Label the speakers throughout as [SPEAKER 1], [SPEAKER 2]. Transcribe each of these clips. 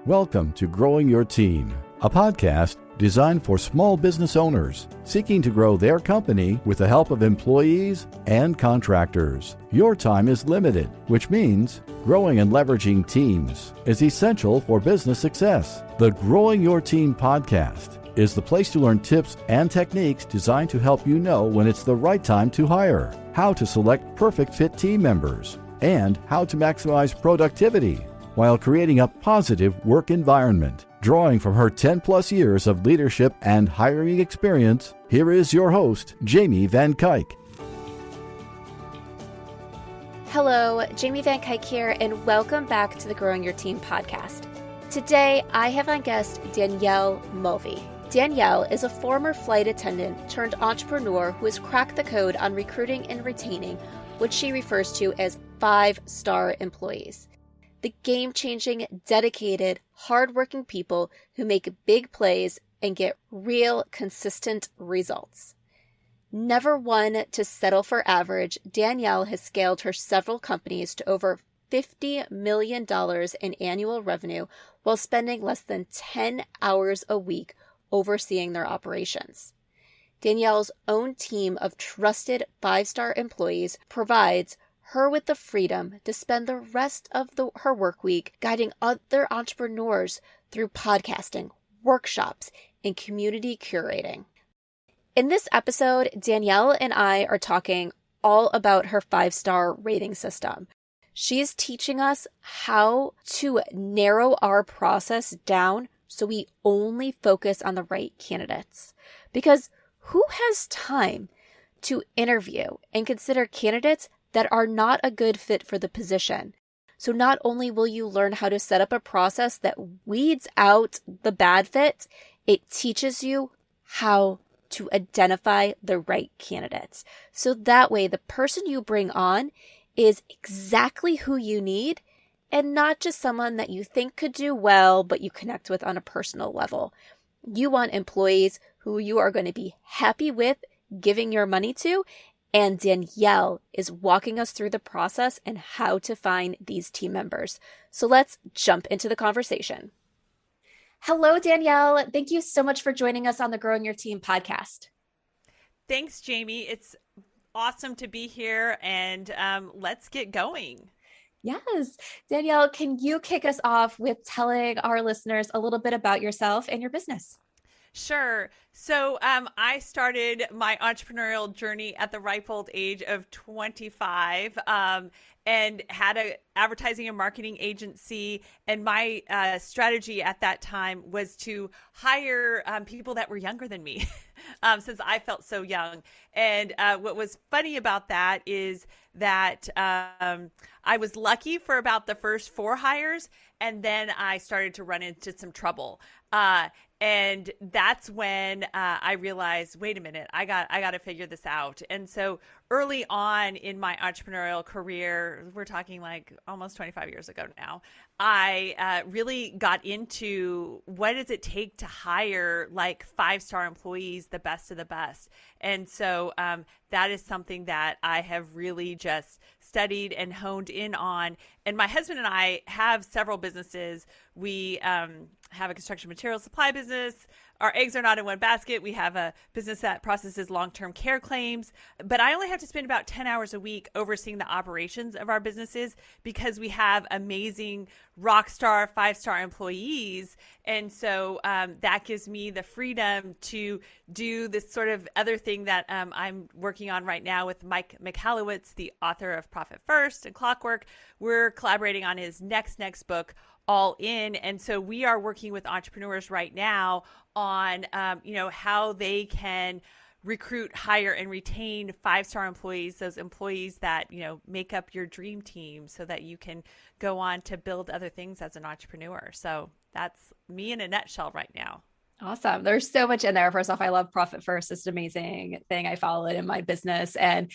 [SPEAKER 1] Welcome to Growing Your Team, a podcast designed for small business owners seeking to grow their company with the help of employees and contractors. Your time is limited, which means growing and leveraging teams is essential for business success. The Growing Your Team podcast is the place to learn tips and techniques designed to help you know when it's the right time to hire, how to select perfect fit team members, and how to maximize productivity while creating a positive work environment. Drawing from her 10-plus years of leadership and hiring experience, here is your host, Jamie Van Kuyk.
[SPEAKER 2] Hello, Jamie Van Kuyk here, and welcome back to the Growing Your Team podcast. Today, I have on guest Danielle Mulvey. Danielle is a former flight attendant turned entrepreneur who has cracked the code on recruiting and retaining what she refers to as 5-star employees. The game-changing, dedicated, hard-working people who make big plays and get real, consistent results. Never one to settle for average, Danielle has scaled her several companies to over $50 million in annual revenue while spending less than 10 hours a week overseeing their operations. Danielle's own team of trusted 5-star employees provides her with the freedom to spend the rest of her work week guiding other entrepreneurs through podcasting, workshops, and community curating. In this episode, Danielle and I are talking all about her 5-star rating system. She is teaching us how to narrow our process down so we only focus on the right candidates. Because who has time to interview and consider candidates that are not a good fit for the position? So not only will you learn how to set up a process that weeds out the bad fit, it teaches you how to identify the right candidates. So that way, the person you bring on is exactly who you need and not just someone that you think could do well, but you connect with on a personal level. You want employees who you are going to be happy with giving your money to, and Danielle is walking us through the process and how to find these team members. So let's jump into the conversation. Hello, Danielle. Thank you so much for joining us on the Growing Your Team podcast.
[SPEAKER 3] Thanks, Jamie. It's awesome to be here, and let's get going.
[SPEAKER 2] Yes. Danielle, can you kick us off with telling our listeners a little bit about yourself and your business?
[SPEAKER 3] Sure. So I started my entrepreneurial journey at the ripe old age of 25 and had an advertising and marketing agency. And my strategy at that time was to hire people that were younger than me since I felt so young. And what was funny about that is that I was lucky for about the first 4 hires, and then I started to run into some trouble. And that's when I realized, wait a minute, I got to figure this out. And so early on in my entrepreneurial career, we're talking like almost 25 years ago now, I really got into what does it take to hire like 5-star employees, the best of the best. And so that is something that I have really just studied and honed in on. And my husband and I have several businesses. We have a construction material supply business. Our eggs are not in one basket. We have a business that processes long-term care claims, but I only have to spend about 10 hours a week overseeing the operations of our businesses because we have amazing rock star 5-star employees. And so that gives me the freedom to do this sort of other thing that I'm working on right now with Mike Michalowicz, the author of Profit First and Clockwork. We're collaborating on his next book, All In. And so we are working with entrepreneurs right now on, how they can recruit, hire, and retain 5-star employees, those employees that, make up your dream team so that you can go on to build other things as an entrepreneur. So that's me in a nutshell right now.
[SPEAKER 2] Awesome. There's so much in there. First off, I love Profit First. It's an amazing thing. I follow it in my business. And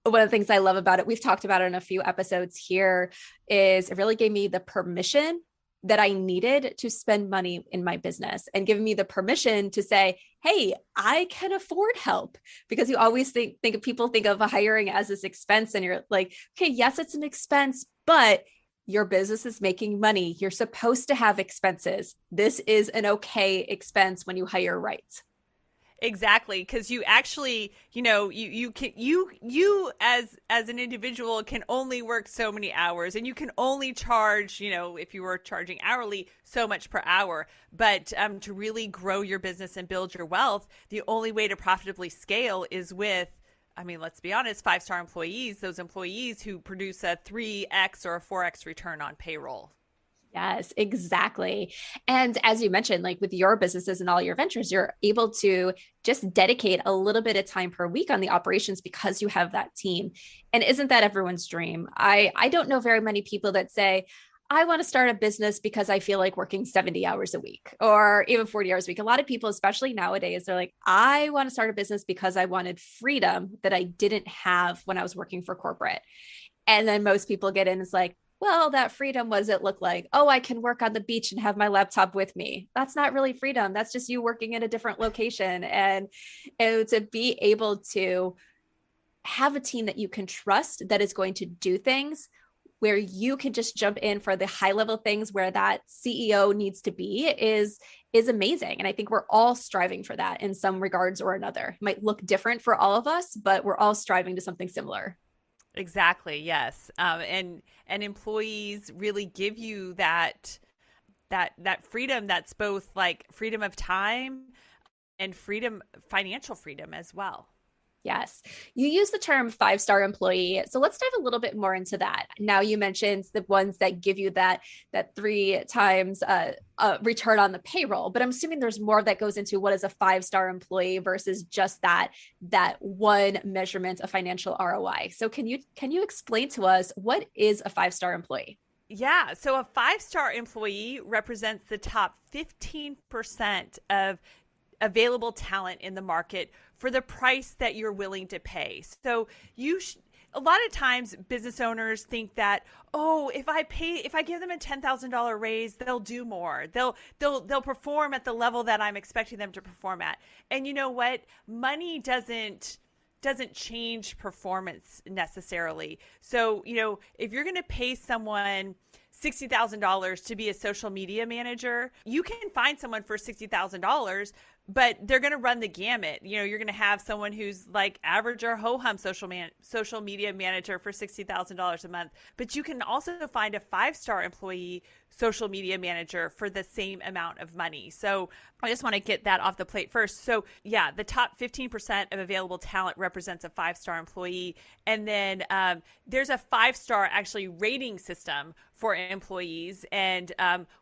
[SPEAKER 2] one of the things I love about it, we've talked about it in a few episodes here, is it really gave me the permission that I needed to spend money in my business and giving me the permission to say, hey, I can afford help. Because you always think people think of hiring as this expense and you're like, okay, yes, it's an expense, but your business is making money. You're supposed to have expenses. This is an okay expense when you hire right.
[SPEAKER 3] Exactly, because you actually, you as an individual can only work so many hours, and you can only charge, if you were charging hourly, so much per hour. But to really grow your business and build your wealth, the only way to profitably scale is with, I mean, let's be honest, 5-star employees, those employees who produce a 3x or a 4x return on payroll.
[SPEAKER 2] Yes, exactly. And as you mentioned, like with your businesses and all your ventures, you're able to just dedicate a little bit of time per week on the operations because you have that team. And isn't that everyone's dream? I don't know very many people that say, I want to start a business because I feel like working 70 hours a week or even 40 hours a week. A lot of people, especially nowadays, they're like, I want to start a business because I wanted freedom that I didn't have when I was working for corporate. And then most people get in, it's like, well, that freedom, what does it look like? Oh, I can work on the beach and have my laptop with me. That's not really freedom. That's just you working in a different location. And to be able to have a team that you can trust that is going to do things where you can just jump in for the high level things where that CEO needs to be is amazing. And I think we're all striving for that in some regards or another. It might look different for all of us, but we're all striving to something similar.
[SPEAKER 3] Exactly. Yes. And employees really give you that freedom that's both like freedom of time and financial freedom as well.
[SPEAKER 2] Yes. You use the term 5-star employee. So let's dive a little bit more into that. Now you mentioned the ones that give you that 3 times return on the payroll, but I'm assuming there's more that goes into what is a 5-star employee versus just that one measurement of financial ROI. So can you explain to us what is a 5-star employee?
[SPEAKER 3] Yeah. So a 5-star employee represents the top 15% of available talent in the market for the price that you're willing to pay. So a lot of times business owners think that, oh, if I give them a $10,000 raise, they'll do more. They'll perform at the level that I'm expecting them to perform at. And you know what? Money doesn't change performance necessarily. So, if you're going to pay someone $60,000 to be a social media manager, you can find someone for $60,000, but they're going to run the gamut. You're going to have someone who's like average or ho-hum social media manager for $60,000 a month. But you can also find a 5-star employee social media manager for the same amount of money. So I just want to get that off the plate first. So yeah, the top 15% of available talent represents a 5-star employee. And then there's a 5-star actually rating system for employees. And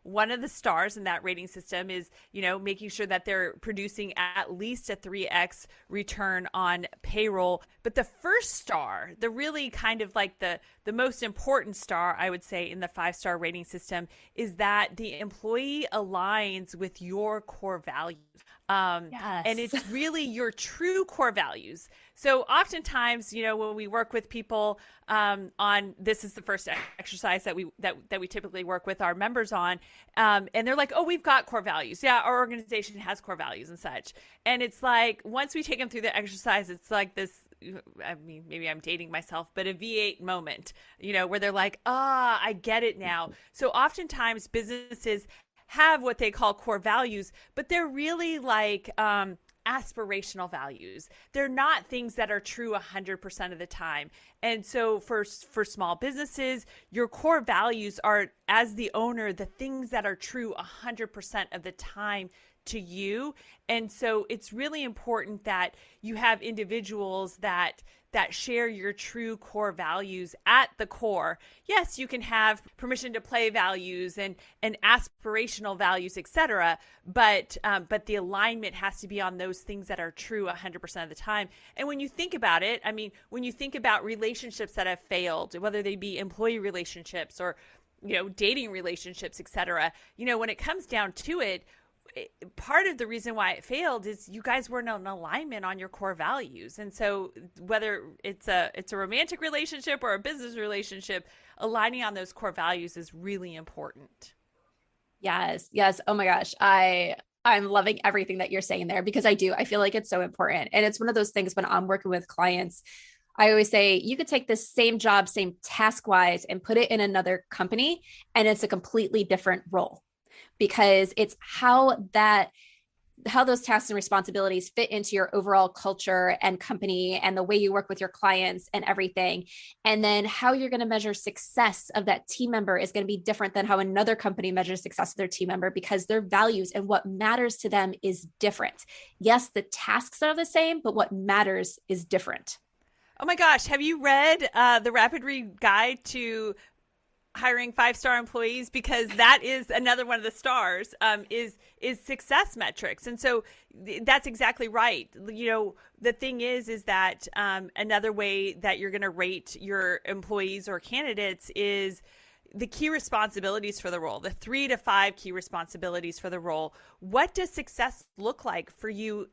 [SPEAKER 3] one of the stars in that rating system is, making sure that they're producing at least a 3x return on payroll. But the first star, the really kind of like the most important star, I would say, in the 5-star rating system is that the employee aligns with your core values.
[SPEAKER 2] Yes.
[SPEAKER 3] And it's really your true core values. So oftentimes, when we work with people on this is the first exercise that we typically work with our members on, and they're like, oh, we've got core values. Yeah, our organization has core values and such. And it's like once we take them through the exercise, it's like this. I mean, maybe I'm dating myself, but a V8 moment, where they're like, I get it now. So oftentimes businesses have what they call core values, but they're really like aspirational values. They're not things that are true 100% of the time. And so for small businesses, your core values are, as the owner, the things that are true 100% of the time to you. And so it's really important that you have individuals that share your true core values at the core. Yes, you can have permission to play values and aspirational values, etc. But the alignment has to be on those things that are true 100% of the time. And when you think about it, I mean, when you think about relationships that have failed, whether they be employee relationships or dating relationships, etc. When it comes down to it, part of the reason why it failed is you guys weren't in alignment on your core values. And so whether it's a romantic relationship or a business relationship, aligning on those core values is really important.
[SPEAKER 2] Yes. Oh my gosh. I'm loving everything that you're saying there because I feel like it's so important. And it's one of those things when I'm working with clients, I always say you could take this same job, same task wise, and put it in another company, and it's a completely different role because it's how those tasks and responsibilities fit into your overall culture and company and the way you work with your clients and everything. And then how you're going to measure success of that team member is going to be different than how another company measures success of their team member because their values and what matters to them is different. Yes, the tasks are the same, but what matters is different.
[SPEAKER 3] Oh my gosh, have you read the Rapid Read Guide to hiring 5-star employees? Because that is another one of the stars, is success metrics. And so that's exactly right. The thing is that another way that you're going to rate your employees or candidates is the key responsibilities for the role, the 3 to 5 key responsibilities for the role. What does success look like for you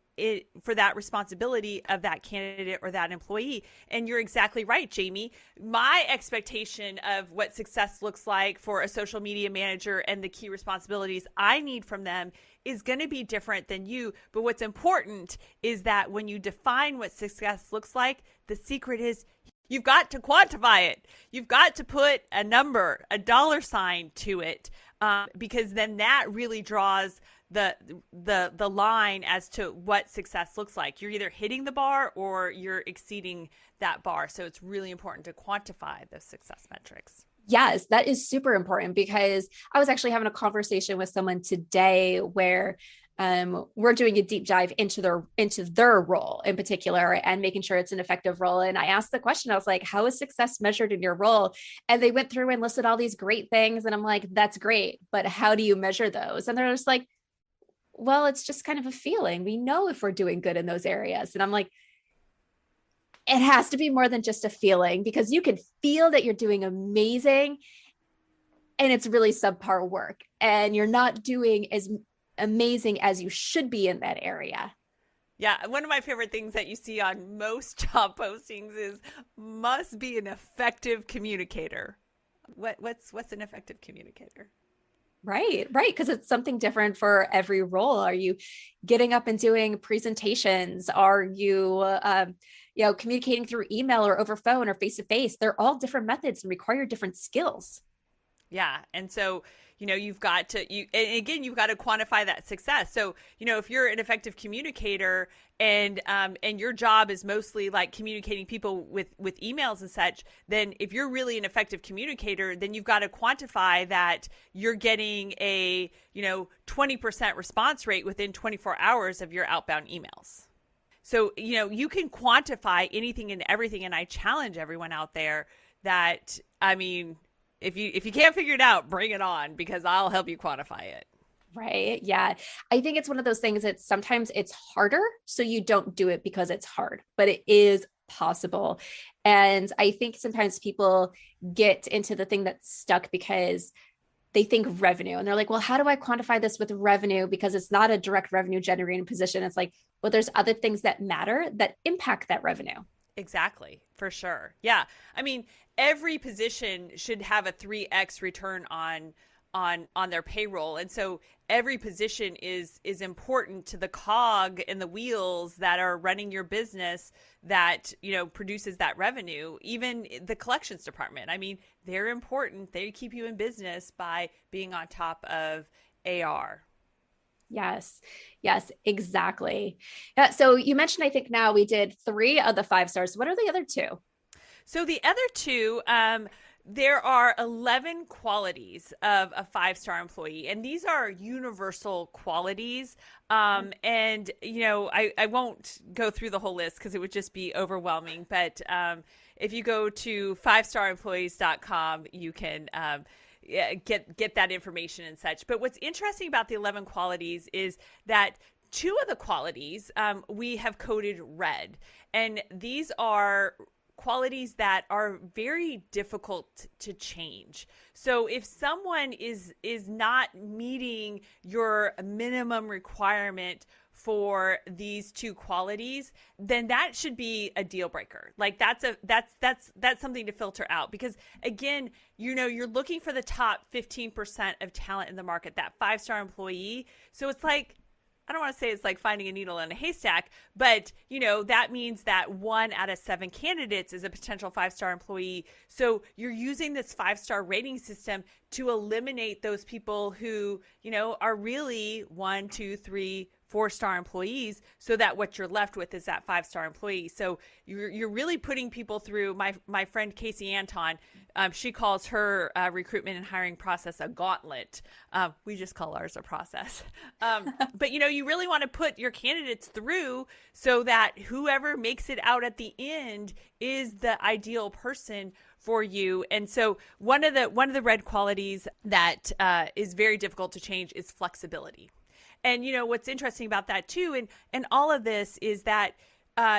[SPEAKER 3] for that responsibility of that candidate or that employee? And you're exactly right, Jamie. My expectation of what success looks like for a social media manager and the key responsibilities I need from them is going to be different than you. But what's important is that when you define what success looks like, the secret is you've got to quantify it. You've got to put a number, a dollar sign to it, because then that really draws the line as to what success looks like. You're either hitting the bar or you're exceeding that bar. So it's really important to quantify those success metrics.
[SPEAKER 2] Yes, that is super important because I was actually having a conversation with someone today where we're doing a deep dive into their role in particular and making sure it's an effective role. And I asked the question, I was like, how is success measured in your role? And they went through and listed all these great things. And I'm like, that's great, but how do you measure those? And they're just like, well, it's just kind of a feeling. We know if we're doing good in those areas. And I'm like, it has to be more than just a feeling because you can feel that you're doing amazing and it's really subpar work and you're not doing as amazing as you should be in that area.
[SPEAKER 3] Yeah, one of my favorite things that you see on most job postings is must be an effective communicator. What's an effective communicator?
[SPEAKER 2] Right. Because it's something different for every role. Are you getting up and doing presentations? Are you, communicating through email or over phone or face to face? They're all different methods and require different skills.
[SPEAKER 3] Yeah. And so, you've got to, you've got to quantify that success. So, if you're an effective communicator and your job is mostly like communicating people with emails and such, then if you're really an effective communicator, then you've got to quantify that you're getting a, 20% response rate within 24 hours of your outbound emails. So, you can quantify anything and everything. And I challenge everyone out there that, if you can't figure it out, bring it on because I'll help you quantify it.
[SPEAKER 2] Right. Yeah. I think it's one of those things that sometimes it's harder. So you don't do it because it's hard, but it is possible. And I think sometimes people get into the thing that's stuck because they think revenue and they're like, well, how do I quantify this with revenue? Because it's not a direct revenue generating position. It's like, well, there's other things that matter that impact that revenue.
[SPEAKER 3] Exactly. For sure. Yeah. Every position should have a 3x return on their payroll. And so every position is important to the cog in the wheels that are running your business that, produces that revenue. Even the collections department. They're important. They keep you in business by being on top of AR.
[SPEAKER 2] Yes, exactly. Yeah, so you mentioned, I think now we did 3 of the 5 stars. What are the other 2?
[SPEAKER 3] So the other 2, there are 11 qualities of a 5-star employee, and these are universal qualities. And, I won't go through the whole list because it would just be overwhelming. But if you go to 5staremployees.com, you can get that information and such. But what's interesting about the 11 qualities is that 2 of the qualities we have coded red, and these are qualities that are very difficult to change. So if someone is not meeting your minimum requirement for these 2 qualities, then that should be a deal breaker. Like that's something to filter out because again, you're looking for the top 15% of talent in the market, that 5-star employee. So it's like, I don't want to say it's like finding a needle in a haystack, but that means that 1 out of 7 candidates is a potential 5-star employee. So you're using this 5-star rating system to eliminate those people who, are really 1, 2, 3, 4-star employees, so that what you're left with is that 5-star employee. So you're really putting people through. My friend Casey Anton, she calls her recruitment and hiring process a gauntlet. We just call ours a process. But you really want to put your candidates through so that whoever makes it out at the end is the ideal person for you. And so one of the red qualities that is very difficult to change is flexibility. And what's interesting about that too, and all of this is that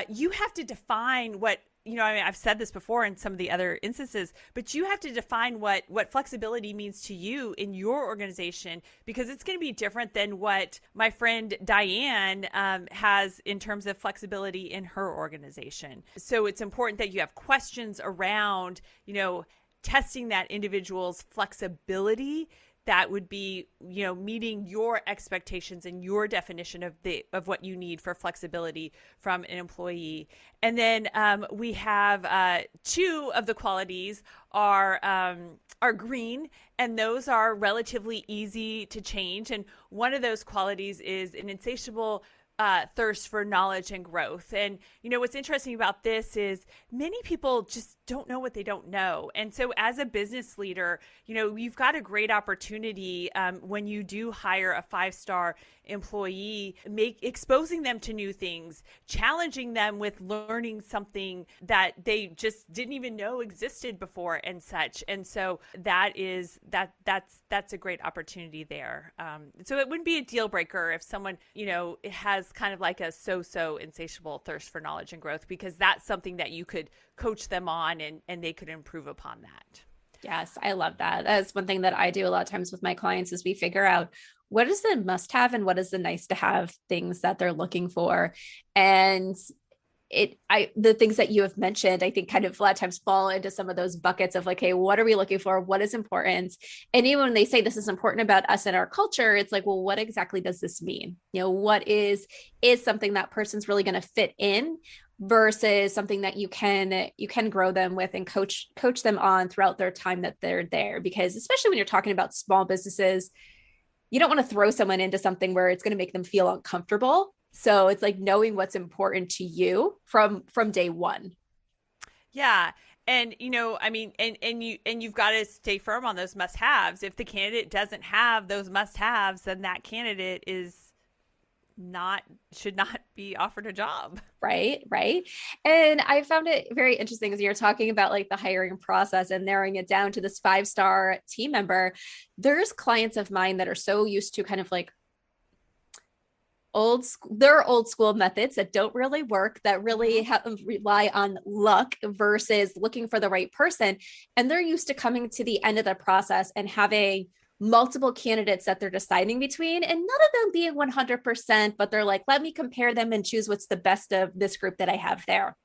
[SPEAKER 3] you have to define what, I've said this before in some of the other instances, but you have to define what flexibility means to you in your organization, because it's going to be different than what my friend Diane has in terms of flexibility in her organization. So it's important that you have questions around, testing that individual's flexibility that would be, meeting your expectations and your definition of what you need for flexibility from an employee. And then we have 2 of the qualities are green, and those are relatively easy to change. And one of those qualities is an insatiable thirst for knowledge and growth. And, what's interesting about this is many people just don't know what they don't know. And so as a business leader, you've got a great opportunity when you do hire a 5-star employee, exposing them to new things, challenging them with learning something that they just didn't even know existed before and such. And so that's a great opportunity there. So it wouldn't be a deal breaker if someone, has kind of like a so-so insatiable thirst for knowledge and growth, because that's something that you could coach them on and they could improve upon that.
[SPEAKER 2] Yes, I love that. That's one thing that I do a lot of times with my clients is we figure out what is the must-have and what is the nice-to-have things that they're looking for. And the things that you have mentioned, I think kind of a lot of times fall into some of those buckets of like, hey, what are we looking for? What is important? And even when they say this is important about us and our culture, it's like, well, what exactly does this mean? What is something that person's really going to fit in versus something that you can grow them with and coach them on throughout their time that they're there. Because especially when you're talking about small businesses, you don't want to throw someone into something where it's going to make them feel uncomfortable. So it's like knowing what's important to you from day one.
[SPEAKER 3] Yeah. And, you've got to stay firm on those must-haves. If the candidate doesn't have those must-haves, then that candidate should not be offered a job.
[SPEAKER 2] Right. And I found it very interesting as you're talking about like the hiring process and narrowing it down to this 5-star team member. There's clients of mine that are so used to kind of like old school methods that don't really work, that really rely on luck versus looking for the right person. And they're used to coming to the end of the process and having multiple candidates that they're deciding between, and none of them being 100%, but they're like, let me compare them and choose what's the best of this group that I have there.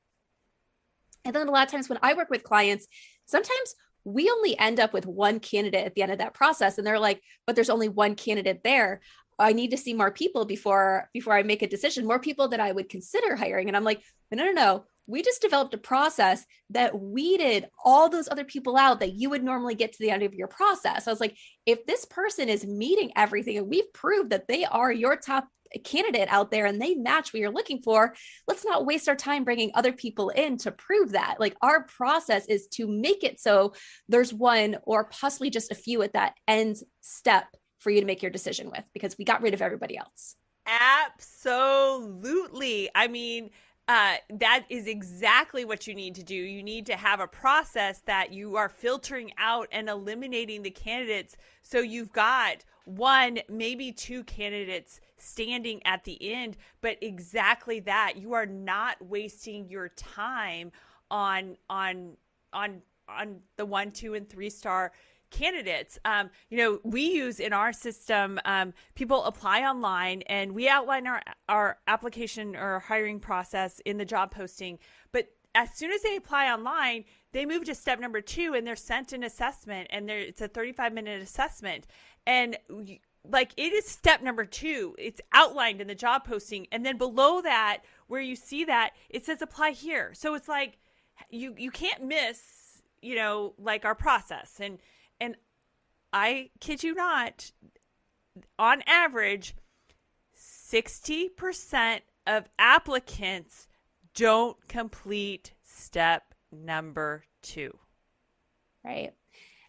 [SPEAKER 2] And then a lot of times when I work with clients, sometimes we only end up with one candidate at the end of that process. And they're like, but there's only one candidate there. I need to see more people before I make a decision, more people that I would consider hiring. And I'm like, no. We just developed a process that weeded all those other people out that you would normally get to the end of your process. I was like, if this person is meeting everything and we've proved that they are your top candidate out there and they match what you're looking for, let's not waste our time bringing other people in to prove that. Like our process is to make it so there's one or possibly just a few at that end step for you to make your decision with, because we got rid of everybody else.
[SPEAKER 3] Absolutely. I mean, that is exactly what you need to do. You need to have a process that you are filtering out and eliminating the candidates. So you've got 1, maybe 2 candidates standing at the end, but exactly that. You are not wasting your time on the 1, 2, and 3-star candidates. We use in our system, people apply online and we outline our application or hiring process in the job posting. But as soon as they apply online, they move to step number 2 and they're sent an assessment, and it's a 35-minute assessment. And like it is step number 2. It's outlined in the job posting. And then below that, where you see that, it says apply here. So it's like you can't miss, like our process. And I kid you not, on average, 60% of applicants don't complete step number 2.
[SPEAKER 2] Right.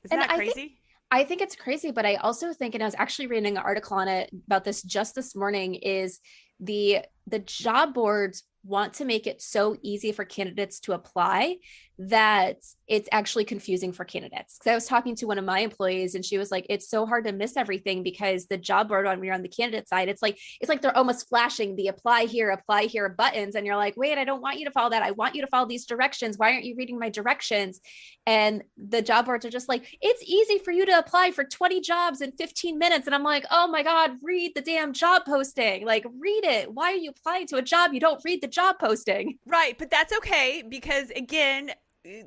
[SPEAKER 3] Isn't that crazy?
[SPEAKER 2] I think it's crazy, but I also think, and I was actually reading an article on it about this just this morning, is the job boards want to make it so easy for candidates to apply that it's actually confusing for candidates. Because I was talking to one of my employees and she was like, it's so hard to miss everything because the job board, when you're on the candidate side, it's like they're almost flashing the apply here buttons. And you're like, wait, I don't want you to follow that. I want you to follow these directions. Why aren't you reading my directions? And the job boards are just like, it's easy for you to apply for 20 jobs in 15 minutes. And I'm like, oh my God, read the damn job posting. Like, read it. Why are you applying to a job? You don't read the job posting.
[SPEAKER 3] Right. But that's okay because, again,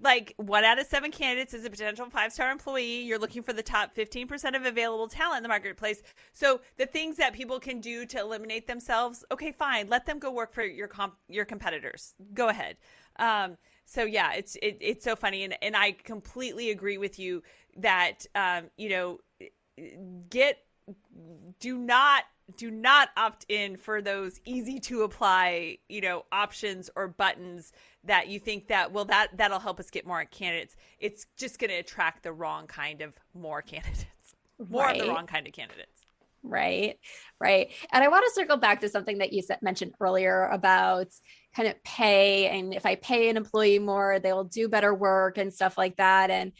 [SPEAKER 3] like 1 out of 7 candidates is a potential 5-star employee. You're looking for the top 15% of available talent in the marketplace. So the things that people can do to eliminate themselves, okay, fine. Let them go work for your competitors. Go ahead. So yeah, it's so funny. And I completely agree with you that, do not opt in for those easy to apply, options or buttons that you think that'll help us get more candidates. It's just going to attract the wrong kind of more candidates, more of the wrong kind of candidates.
[SPEAKER 2] Right. Right. And I want to circle back to something that you mentioned earlier about kind of pay. And if I pay an employee more, they will do better work and stuff like that. And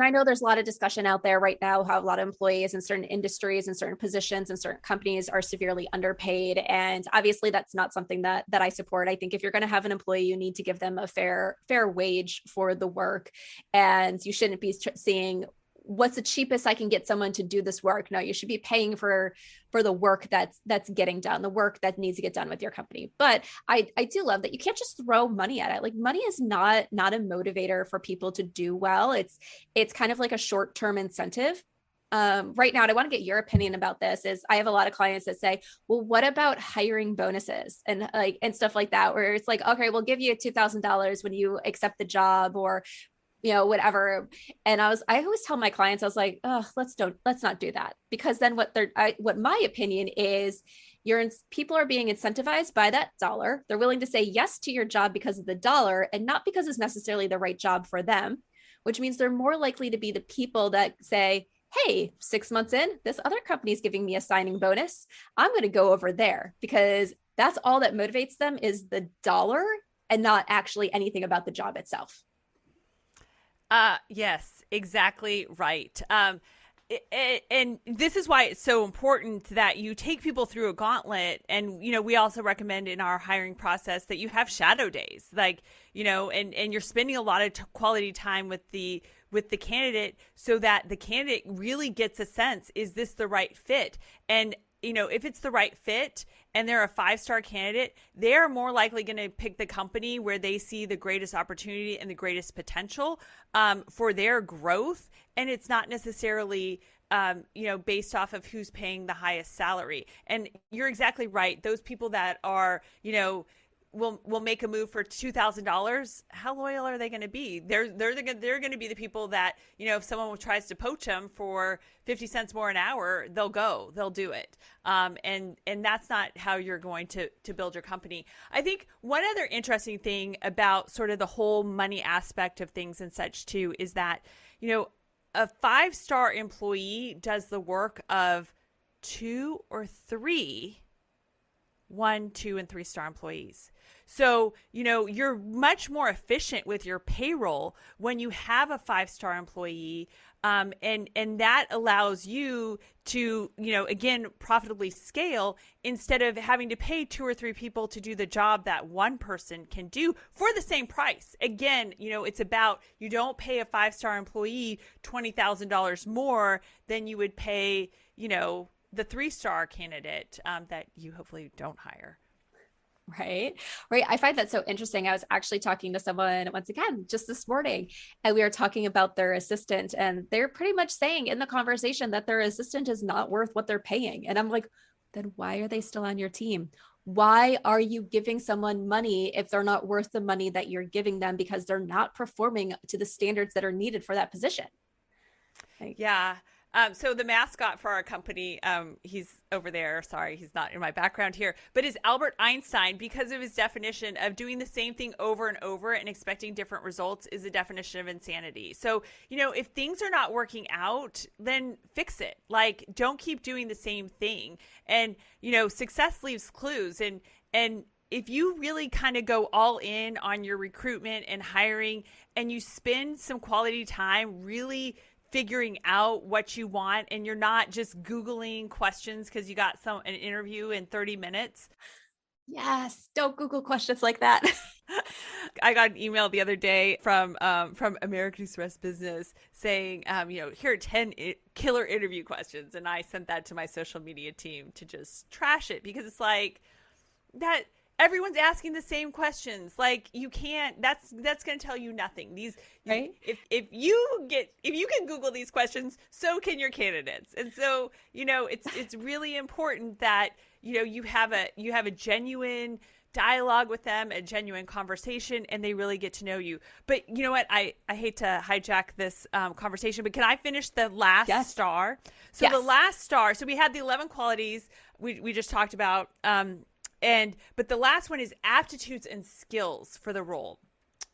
[SPEAKER 2] I know there's a lot of discussion out there right now how a lot of employees in certain industries and certain positions and certain companies are severely underpaid. And obviously that's not something that I support. I think if you're going to have an employee, you need to give them a fair wage for the work. And you shouldn't be seeing what's the cheapest I can get someone to do this work. No, you should be paying for the work that's getting done, the work that needs to get done with your company. But I do love that you can't just throw money at it. Like, money is not a motivator for people to do well. It's kind of like a short-term incentive. Right now, and I want to get your opinion about this, is I have a lot of clients that say, well, what about hiring bonuses and stuff like that, where it's like, okay, we'll give you $2,000 when you accept the job, or whatever. And I always tell my clients, I was like, oh, let's not do that. Because then what my opinion is, people are being incentivized by that dollar. They're willing to say yes to your job because of the dollar and not because it's necessarily the right job for them, which means they're more likely to be the people that say, hey, 6 months in, this other company is giving me a signing bonus. I'm going to go over there, because that's all that motivates them is the dollar and not actually anything about the job itself.
[SPEAKER 3] Yes, exactly right. And this is why it's so important that you take people through a gauntlet. And, we also recommend in our hiring process that you have shadow days, and you're spending a lot of quality time with the candidate, so that the candidate really gets a sense, is this the right fit? And if it's the right fit and they're a 5-star candidate, they're more likely going to pick the company where they see the greatest opportunity and the greatest potential for their growth. And it's not necessarily, based off of who's paying the highest salary. And you're exactly right. Those people that are, will make a move for $2,000. How loyal are they going to be? They're going to be the people that, if someone tries to poach them for 50 cents more an hour, they'll do it. And that's not how you're going to build your company. I think one other interesting thing about sort of the whole money aspect of things and such too, is that, a 5-star employee does the work of 2 or 3 1, 2, and 3-star employees. So, you're much more efficient with your payroll when you have a 5-star employee. And that allows you to, again, profitably scale, instead of having to pay 2 or 3 people to do the job that one person can do for the same price. Again, it's about, you don't pay a 5-star employee $20,000 more than you would pay, the 3-star candidate that you hopefully don't hire.
[SPEAKER 2] Right. Right. I find that so interesting. I was actually talking to someone once again just this morning, and we were talking about their assistant, and they're pretty much saying in the conversation that their assistant is not worth what they're paying. And I'm like, then why are they still on your team? Why are you giving someone money if they're not worth the money that you're giving them because they're not performing to the standards that are needed for that position? Like,
[SPEAKER 3] Yeah. So the mascot for our company, he's over there. Sorry, he's not in my background here, but is Albert Einstein, because of his definition of doing the same thing over and over and expecting different results is the definition of insanity. So, if things are not working out, then fix it. Like, don't keep doing the same thing. And, success leaves clues. And if you really kind of go all in on your recruitment and hiring, and you spend some quality time really figuring out what you want, and you're not just Googling questions because you got an interview in 30 minutes.
[SPEAKER 2] yes, don't Google questions like that.
[SPEAKER 3] I got an email the other day from American Express Business saying, here are 10 killer interview questions. And I sent that to my social media team to just trash it, because it's like that. Everyone's asking the same questions. Like, you can't, that's going to tell you nothing.
[SPEAKER 2] Right.
[SPEAKER 3] If you can Google these questions, so can your candidates. And so, it's really important that, you have a genuine dialogue with them, a genuine conversation, and they really get to know you. But you know what? I hate to hijack this conversation, but can I finish the last star? So the last star, so we had the 11 qualities we just talked about, but the last one is aptitudes and skills for the role.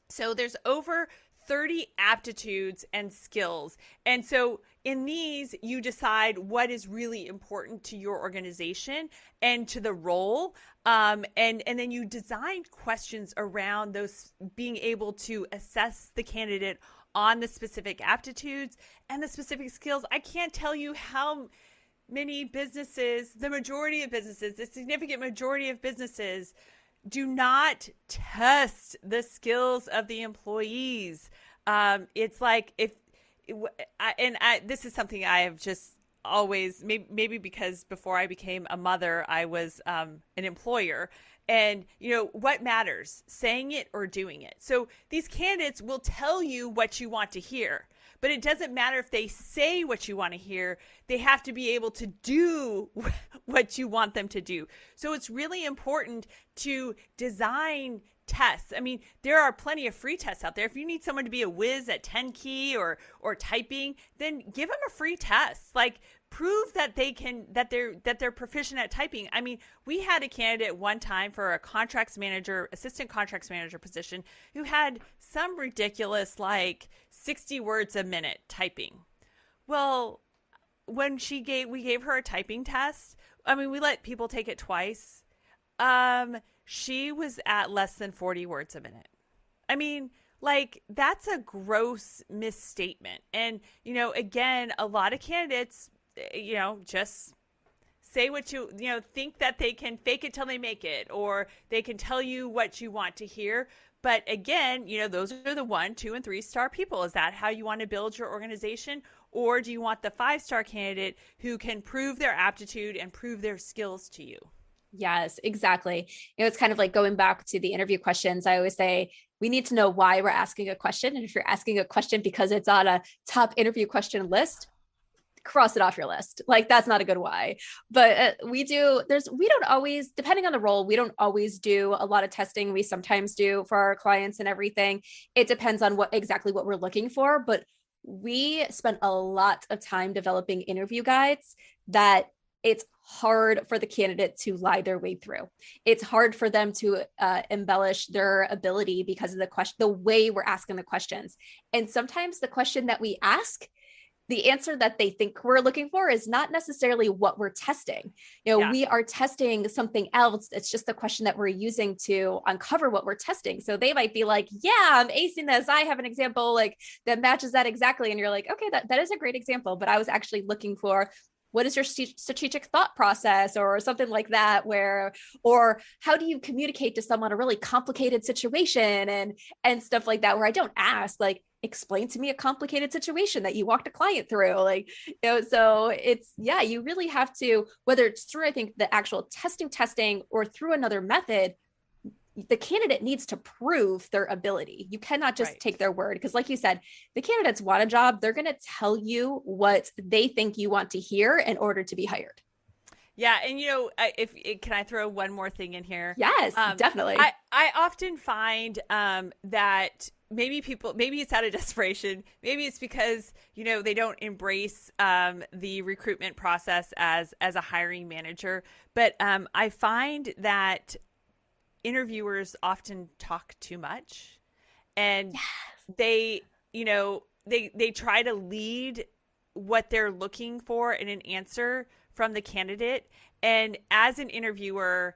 [SPEAKER 3] So there's over 30 aptitudes and skills. And so in these, you decide what is really important to your organization and to the role. And then you design questions around those, being able to assess the candidate on the specific aptitudes and the specific skills. I can't tell you how many businesses, the majority of businesses, the significant majority of businesses do not test the skills of the employees. It's like this is something I have just always, maybe because before I became a mother, I was an employer. And, what matters, saying it or doing it? So these candidates will tell you what you want to hear. But it doesn't matter if they say what you want to hear. They have to be able to do what you want them to do. So it's really important to design tests. I mean, there are plenty of free tests out there. If you need someone to be a whiz at 10 key or typing, then give them a free test. Like, prove that they're proficient at typing. I mean, we had a candidate one time for a assistant contracts manager position, who had some ridiculous, like, 60 words a minute typing. Well, when we gave her a typing test, I mean, we let people take it twice. She was at less than 40 words a minute. I mean, like, that's a gross misstatement. And, again, a lot of candidates, just say what think that they can fake it till they make it, or they can tell you what you want to hear. But again, those are the 1, 2, and 3-star people. Is that how you want to build your organization? Or do you want the 5-star candidate who can prove their aptitude and prove their skills to you?
[SPEAKER 2] Yes, exactly. It's kind of like going back to the interview questions. I always say we need to know why we're asking a question. And if you're asking a question because it's on a top interview question list, cross it off your list. Like, that's not a good why. But we don't always, depending on the role, we don't always do a lot of testing. We sometimes do for our clients and everything. It depends on exactly what we're looking for. But we spent a lot of time developing interview guides that it's hard for the candidate to lie their way through. It's hard for them to embellish their ability because of the way we're asking the questions. And sometimes the question that we ask, the answer that they think we're looking for is not necessarily what we're testing. We are testing something else. It's just the question that we're using to uncover what we're testing. So they might be like, yeah, I'm acing this. I have an example like that matches that exactly. And you're like, okay, that is a great example. But I was actually looking for, what is your strategic thought process, or something like that, or how do you communicate to someone a really complicated situation and stuff like that, where I don't ask, like, explain to me a complicated situation that you walked a client through. Like, so it's, you really have to, whether it's through, I think, the actual testing or through another method,
[SPEAKER 4] the candidate needs to prove their ability. You cannot just take their word, because like you said, the candidates want a job. They're going to tell you what they think you want to hear in order to be hired.
[SPEAKER 3] Yeah. And, can I throw one more thing in here?
[SPEAKER 4] Yes, definitely.
[SPEAKER 3] I often find that maybe it's out of desperation. Maybe it's because, they don't embrace the recruitment process as a hiring manager. But I find that interviewers often talk too much, and they try to lead what they're looking for in an answer from the candidate. And as an interviewer,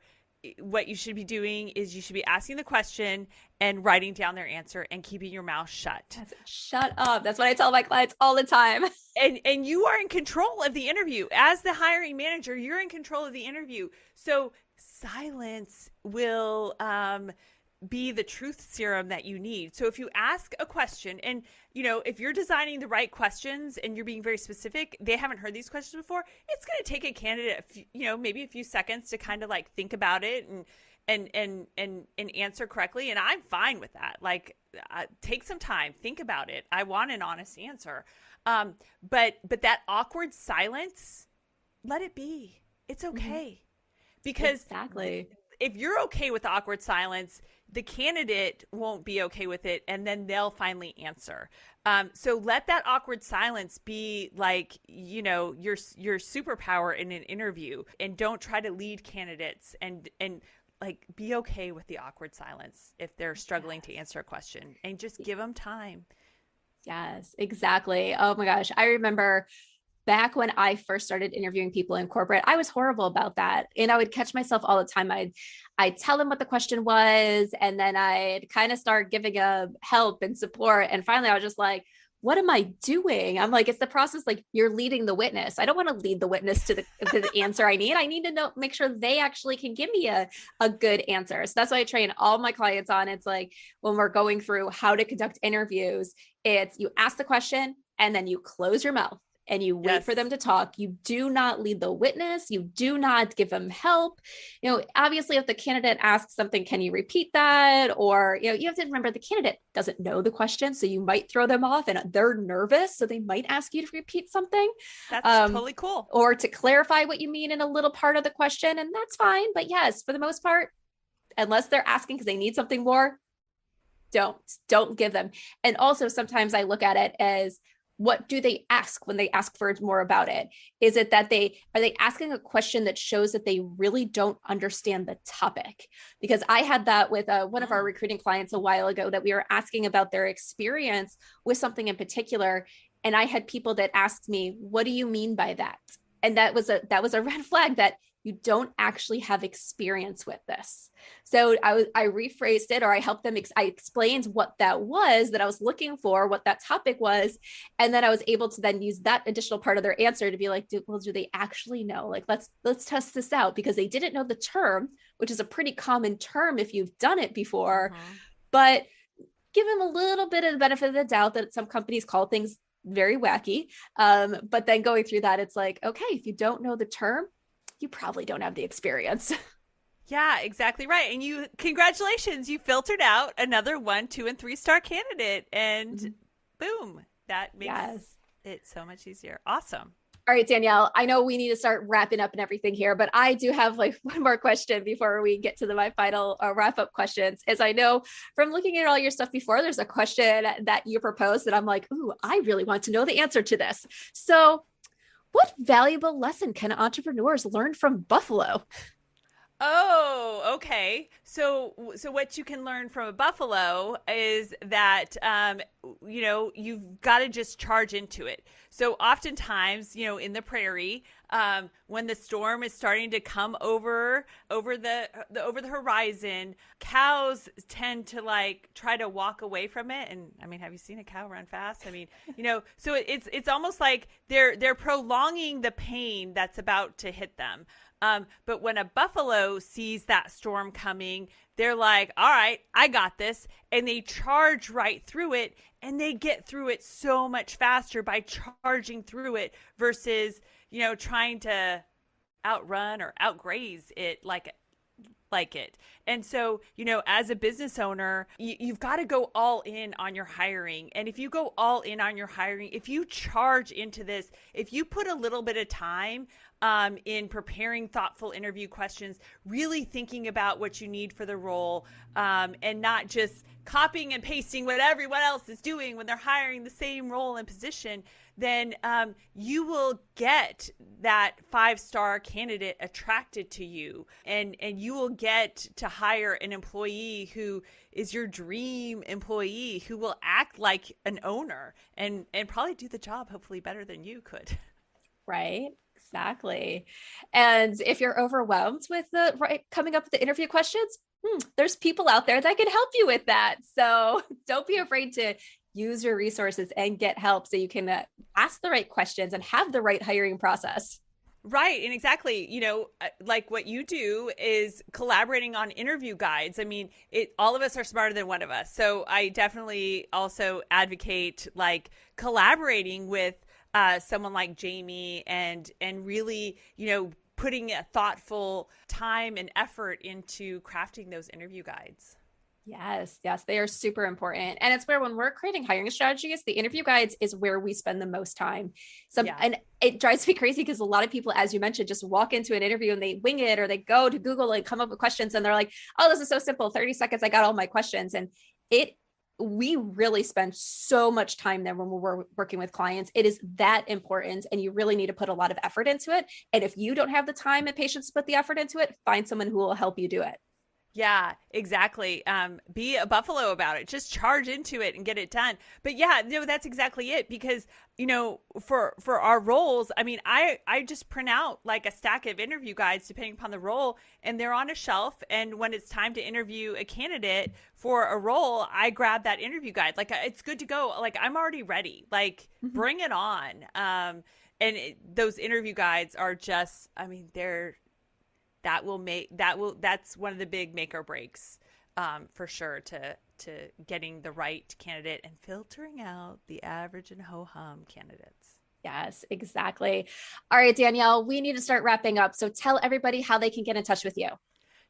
[SPEAKER 3] what you should be doing is you should be asking the question and writing down their answer and keeping your mouth shut.
[SPEAKER 4] Shut up. That's what I tell my clients all the time.
[SPEAKER 3] And you are in control of the interview. As the hiring manager, you're in control of the interview. So silence will be the truth serum that you need. So if you ask a question, and if you're designing the right questions and you're being very specific, they haven't heard these questions before, it's going to take a candidate maybe a few seconds to kind of like think about it and answer correctly. And I'm fine with that. Like, take some time, think about it. I want an honest answer. But that awkward silence, let it be. It's okay. Because
[SPEAKER 4] exactly,
[SPEAKER 3] if you're okay with awkward silence, the candidate won't be okay with it, and then they'll finally answer. So let that awkward silence be like, your superpower in an interview, and don't try to lead candidates, and like be okay with the awkward silence if they're struggling to answer a question, and just give them time.
[SPEAKER 4] Yes, exactly. Oh my gosh. I remember back when I first started interviewing people in corporate, I was horrible about that. And I would catch myself all the time. I'd tell them what the question was, and then I'd kind of start giving help and support. And finally I was just like, what am I doing? I'm like, it's the process. Like, you're leading the witness. I don't want to lead the witness to the answer I need. I need to make sure they actually can give me a good answer. So that's why I train all my clients on. It's like, when we're going through how to conduct interviews, it's you ask the question and then you close your mouth and you wait for them to talk. You do not lead the witness. You do not give them help. Obviously, if the candidate asks something, can you repeat that? Or, you have to remember the candidate doesn't know the question. So you might throw them off, and they're nervous. So they might ask you to repeat something.
[SPEAKER 3] That's totally cool.
[SPEAKER 4] Or to clarify what you mean in a little part of the question. And that's fine. But yes, for the most part, unless they're asking because they need something more, don't give them. And also sometimes I look at it as, what do they ask when they ask for more about it? Is it that are they asking a question that shows that they really don't understand the topic? Because I had that with one of our recruiting clients a while ago, that we were asking about their experience with something in particular. And I had people that asked me, what do you mean by that? And that was a red flag, that you don't actually have experience with this. So I rephrased it, or I helped them. I explained what that was that I was looking for, what that topic was. And then I was able to then use that additional part of their answer to be like, do they actually know? Like, let's test this out, because they didn't know the term, which is a pretty common term if you've done it before, but give them a little bit of the benefit of the doubt that some companies call things very wacky. But then going through that, it's like, okay, if you don't know the term, you probably don't have the experience.
[SPEAKER 3] Yeah, exactly right. And congratulations, you filtered out another 1, 2, and 3-star candidate, and boom, that makes it so much easier. Awesome.
[SPEAKER 4] All right, Danielle, I know we need to start wrapping up and everything here, but I do have like one more question before we get to my final wrap up questions. As I know from looking at all your stuff before, there's a question that you proposed that I'm like, ooh, I really want to know the answer to this. So what valuable lesson can entrepreneurs learn from Buffalo?
[SPEAKER 3] Oh, okay. So what you can learn from a buffalo is that, you've got to just charge into it. So oftentimes, in the prairie, when the storm is starting to come over the horizon, cows tend to like try to walk away from it. And I mean, have you seen a cow run fast? I mean, so it's almost like they're prolonging the pain that's about to hit them. But when a buffalo sees that storm coming, they're like, all right, I got this. And they charge right through it, and they get through it so much faster by charging through it versus, trying to outrun or outgraze it like like it. And so, as a business owner, you've got to go all in on your hiring. And if you go all in on your hiring, if you charge into this, if you put a little bit of time in preparing thoughtful interview questions, really thinking about what you need for the role, and not just copying and pasting what everyone else is doing when they're hiring the same role and position, then you will get that 5-star candidate attracted to you, and you will get to hire an employee who is your dream employee, who will act like an owner and probably do the job hopefully better than you could.
[SPEAKER 4] Right. Exactly. And if you're overwhelmed with coming up with the interview questions, there's people out there that can help you with that. So don't be afraid to use your resources and get help so you can ask the right questions and have the right hiring process.
[SPEAKER 3] Right. And exactly, like what you do is collaborating on interview guides. I mean, all of us are smarter than one of us. So I definitely also advocate like collaborating with someone like Jamie and really, putting a thoughtful time and effort into crafting those interview guides.
[SPEAKER 4] Yes, they are super important. And it's where when we're creating hiring strategies, the interview guides is where we spend the most time. And it drives me crazy because a lot of people, as you mentioned, just walk into an interview and they wing it, or they go to Google and come up with questions and they're like, oh, this is so simple. 30 seconds, I got all my questions. And we really spend so much time there when we're working with clients. It is that important, and you really need to put a lot of effort into it. And if you don't have the time and patience to put the effort into it, find someone who will help you do it.
[SPEAKER 3] Yeah, exactly. Be a buffalo about it. Just charge into it and get it done. But yeah, that's exactly it. Because, for our roles, I mean, I just print out like a stack of interview guides depending upon the role, and they're on a shelf. And when it's time to interview a candidate for a role, I grab that interview guide. Like, it's good to go. Like, I'm already ready. Like, bring it on. Those interview guides are just, I mean, that's one of the big make or breaks, for sure, to getting the right candidate and filtering out the average and ho-hum candidates.
[SPEAKER 4] Yes, exactly. All right, Danielle, we need to start wrapping up. So tell everybody how they can get in touch with you.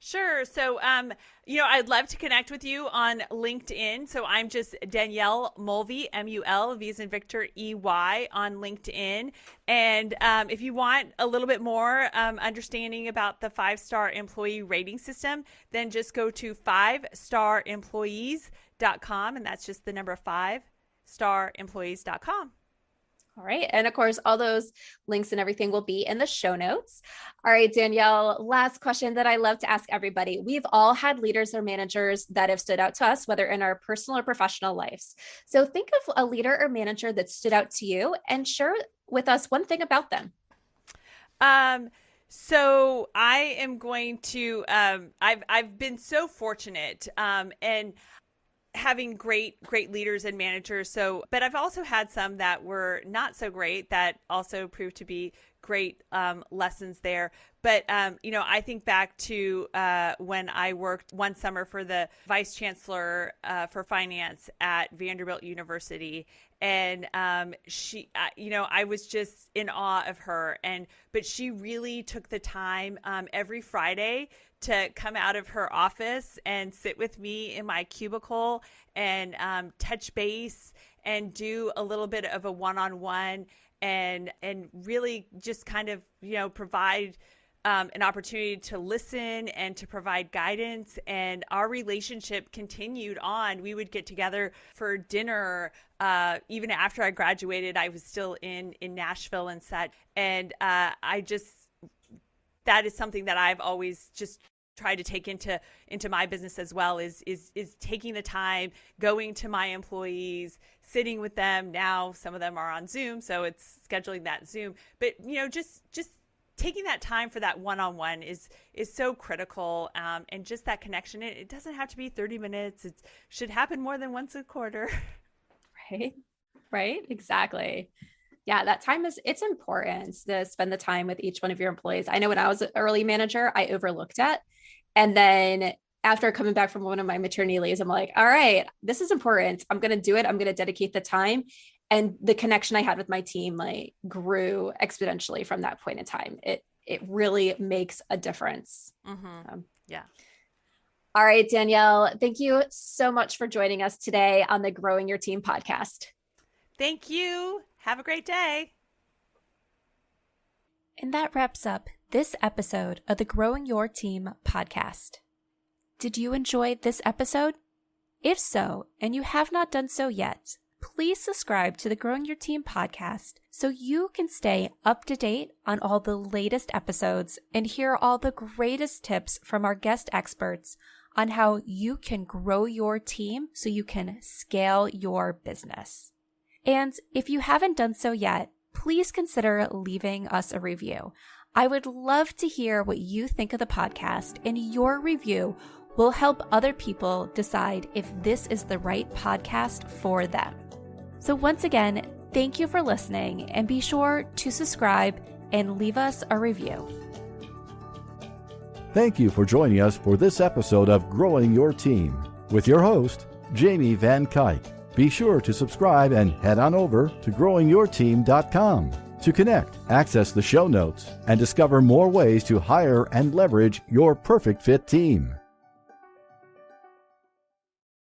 [SPEAKER 3] Sure. So, I'd love to connect with you on LinkedIn. So I'm just Danielle Mulvey, M-U-L, V as in Victor, E-Y on LinkedIn. And if you want a little bit more understanding about the 5-star employee rating system, then just go to 5staremployees.com. And that's just the number 5, staremployees.com.
[SPEAKER 4] All right. And of course, all those links and everything will be in the show notes. All right, Danielle, last question that I love to ask everybody. We've all had leaders or managers that have stood out to us, whether in our personal or professional lives. So think of a leader or manager that stood out to you and share with us one thing about them.
[SPEAKER 3] So I am going to, I've been so fortunate, and having great leaders and managers. But I've also had some that were not so great that also proved to be great lessons there. But, I think back to when I worked one summer for the vice chancellor for finance at Vanderbilt University. And she, I was just in awe of her. But she really took the time every Friday to come out of her office and sit with me in my cubicle and touch base and do a little bit of a one-on-one and really just kind of, provide an opportunity to listen and to provide guidance. And our relationship continued on. We would get together for dinner. Even after I graduated, I was still in Nashville and set. And that is something that I've always just tried to take into my business as well, is taking the time, going to my employees, sitting with them. Now some of them are on Zoom, so it's scheduling that Zoom. But just taking that time for that one-on-one is so critical, and just that connection. It doesn't have to be 30 minutes. It should happen more than once a quarter.
[SPEAKER 4] Right. Exactly. Yeah, that time it's important to spend the time with each one of your employees. I know when I was an early manager, I overlooked it. And then after coming back from one of my maternity leaves, I'm like, all right, this is important. I'm going to do it. I'm going to dedicate the time. And the connection I had with my team grew exponentially from that point in time. It really makes a difference.
[SPEAKER 3] Mm-hmm. Yeah.
[SPEAKER 4] All right, Danielle, thank you so much for joining us today on the Growing Your Team podcast.
[SPEAKER 3] Thank you. Have a great day.
[SPEAKER 2] And that wraps up this episode of the Growing Your Team podcast. Did you enjoy this episode? If so, and you have not done so yet, please subscribe to the Growing Your Team podcast so you can stay up to date on all the latest episodes and hear all the greatest tips from our guest experts on how you can grow your team so you can scale your business. And if you haven't done so yet, please consider leaving us a review. I would love to hear what you think of the podcast, and your review will help other people decide if this is the right podcast for them. So once again, thank you for listening, and be sure to subscribe and leave us a review.
[SPEAKER 1] Thank you for joining us for this episode of Growing Your Team with your host, Jamie Van Kuyk. Be sure to subscribe and head on over to growingyourteam.com to connect, access the show notes, and discover more ways to hire and leverage your perfect fit team.